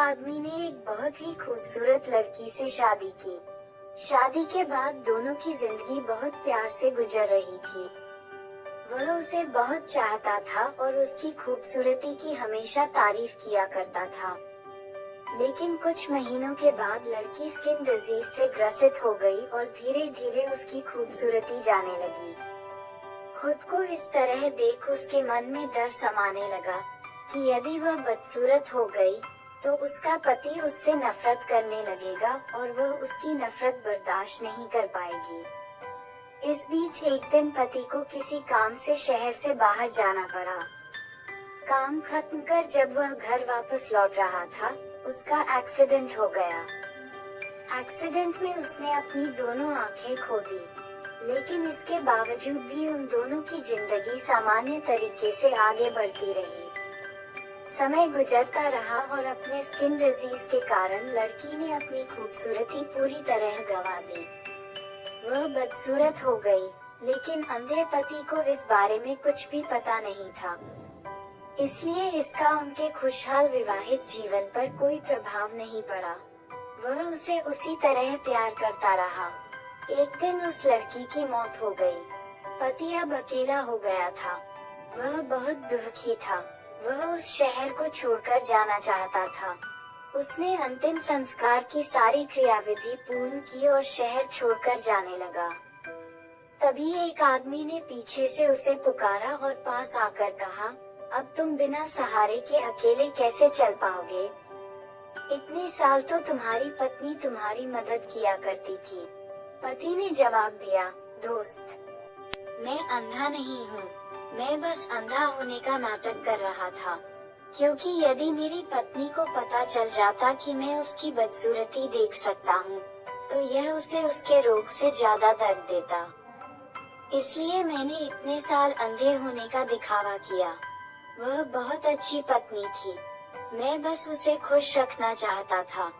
आदमी ने एक बहुत ही खूबसूरत लड़की से शादी की। शादी के बाद दोनों की जिंदगी बहुत प्यार से गुजर रही थी। वह उसे बहुत चाहता था और उसकी खूबसूरती की हमेशा तारीफ किया करता था। लेकिन कुछ महीनों के बाद लड़की स्किन डिजीज से ग्रसित हो गई और धीरे धीरे उसकी खूबसूरती जाने लगी। खुद को इस तरह देख उसके मन में डर समाने लगा कि यदि वह बदसूरत हो गई तो उसका पति उससे नफरत करने लगेगा और वह उसकी नफरत बर्दाश्त नहीं कर पाएगी। इस बीच एक दिन पति को किसी काम से शहर से बाहर जाना पड़ा। काम खत्म कर जब वह घर वापस लौट रहा था, उसका एक्सीडेंट हो गया। एक्सीडेंट में उसने अपनी दोनों आंखें खो दी, लेकिन इसके बावजूद भी उन दोनों की जिंदगी सामान्य तरीके से आगे बढ़ती रही। समय गुजरता रहा और अपने स्किन डिजीज के कारण लड़की ने अपनी खूबसूरती पूरी तरह गंवा दी। वह बदसूरत हो गई, लेकिन अंधे पति को इस बारे में कुछ भी पता नहीं था। इसलिए इसका उनके खुशहाल विवाहित जीवन पर कोई प्रभाव नहीं पड़ा। वह उसे उसी तरह प्यार करता रहा। एक दिन उस लड़की की मौत हो गई। पति अब अकेला हो गया था। वह बहुत दुखी था। वह उस शहर को छोड़कर जाना चाहता था। उसने अंतिम संस्कार की सारी क्रियाविधि पूर्ण की और शहर छोड़कर जाने लगा। तभी एक आदमी ने पीछे से उसे पुकारा और पास आकर कहा, अब तुम बिना सहारे के अकेले कैसे चल पाओगे? इतने साल तो तुम्हारी पत्नी तुम्हारी मदद किया करती थी। पति ने जवाब दिया, दोस्त, मैं अंधा नहीं हूँ, मैं बस अंधा होने का नाटक कर रहा था, क्योंकि यदि मेरी पत्नी को पता चल जाता कि मैं उसकी बदसूरती देख सकता हूँ, तो यह उसे उसके रोग से ज्यादा दर्द देता। इसलिए मैंने इतने साल अंधे होने का दिखावा किया। वह बहुत अच्छी पत्नी थी, मैं बस उसे खुश रखना चाहता था।